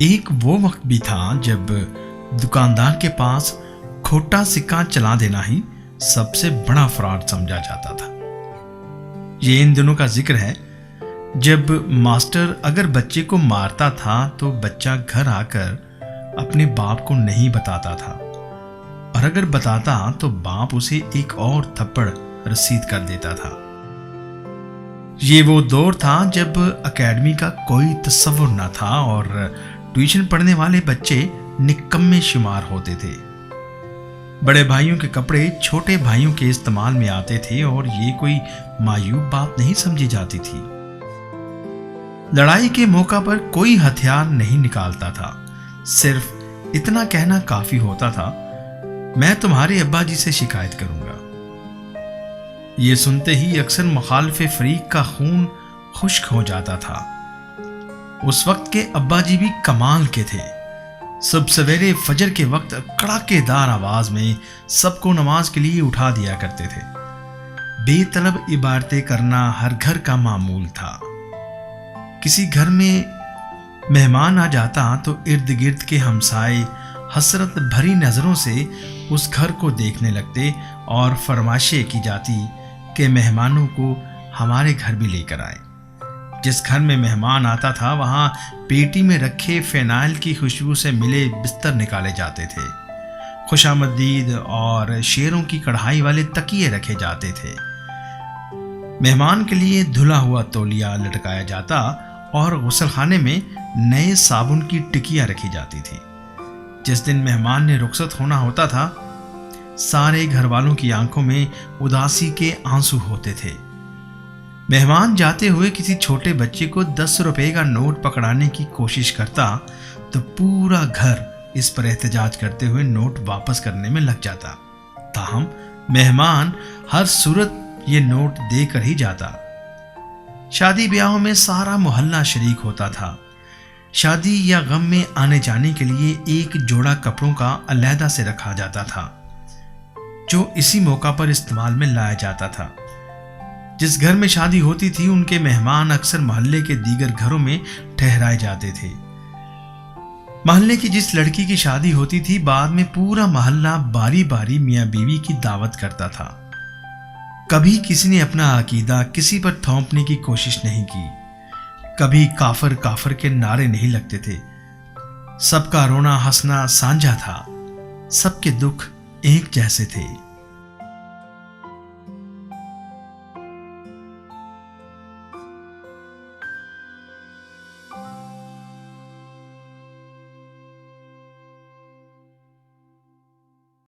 ایک وہ وقت بھی تھا جب دکاندار کے پاس کھوٹا سکہ چلا دینا ہی سب سے بڑا فراڈ سمجھا جاتا تھا۔ یہ ان دنوں کا ذکر ہے جب ماسٹر اگر بچے کو مارتا تھا تو بچہ گھر آ کر اپنے باپ کو نہیں بتاتا تھا، اور اگر بتاتا تو باپ اسے ایک اور تھپڑ رسید کر دیتا تھا۔ یہ وہ دور تھا جب اکیڈمی کا کوئی تصور نہ تھا اور ٹیوشن پڑھنے والے بچے نکمے شمار ہوتے تھے۔ بڑے بھائیوں کے کپڑے چھوٹے بھائیوں کے استعمال میں آتے تھے اور یہ کوئی معیوب بات نہیں سمجھی جاتی تھی۔ لڑائی کے موقع پر کوئی ہتھیار نہیں نکالتا تھا، صرف اتنا کہنا کافی ہوتا تھا، میں تمہارے ابا جی سے شکایت کروں گا۔ یہ سنتے ہی اکثر مخالف فریق کا خون خشک ہو جاتا تھا۔ اس وقت کے ابا جی بھی کمال کے تھے۔ صبح سویرے فجر کے وقت کڑاکے دار آواز میں سب کو نماز کے لیے اٹھا دیا کرتے تھے۔ بے طلب عبادتیں کرنا ہر گھر کا معمول تھا۔ کسی گھر میں مہمان آ جاتا تو ارد گرد کے ہمسائے حسرت بھری نظروں سے اس گھر کو دیکھنے لگتے اور فرمائشیں کی جاتی کہ مہمانوں کو ہمارے گھر بھی لے کر آئے۔ جس گھر میں مہمان آتا تھا وہاں پیٹی میں رکھے فینائل کی خوشبو سے ملے بستر نکالے جاتے تھے، خوشامدید اور شیروں کی کڑھائی والے تکیے رکھے جاتے تھے۔ مہمان کے لیے دھلا ہوا تولیہ لٹکایا جاتا اور غسل خانے میں نئے صابن کی ٹکیاں رکھی جاتی تھی۔ جس دن مہمان نے رخصت ہونا ہوتا تھا سارے گھر والوں کی آنکھوں میں اداسی کے آنسو ہوتے تھے۔ مہمان جاتے ہوئے کسی چھوٹے بچے کو 10 روپے کا نوٹ پکڑانے کی کوشش کرتا تو پورا گھر اس پر احتجاج کرتے ہوئے نوٹ واپس کرنے میں لگ جاتا، تاہم مہمان ہر صورت یہ نوٹ دے کر ہی جاتا۔ شادی بیاہوں میں سارا محلہ شریک ہوتا تھا۔ شادی یا غم میں آنے جانے کے لیے ایک جوڑا کپڑوں کا علیحدہ سے رکھا جاتا تھا جو اسی موقع پر استعمال میں لایا جاتا تھا۔ جس گھر میں شادی ہوتی تھی ان کے مہمان اکثر محلے کے دیگر گھروں میں ٹھہرائے جاتے تھے۔ محلے کی جس لڑکی کی شادی ہوتی تھی بعد میں پورا محلہ باری باری میاں بیوی کی دعوت کرتا تھا۔ کبھی کسی نے اپنا عقیدہ کسی پر تھوپنے کی کوشش نہیں کی، کبھی کافر کافر کے نعرے نہیں لگتے تھے۔ سب کا رونا ہنسنا سانجھا تھا، سب کے دکھ ایک جیسے تھے۔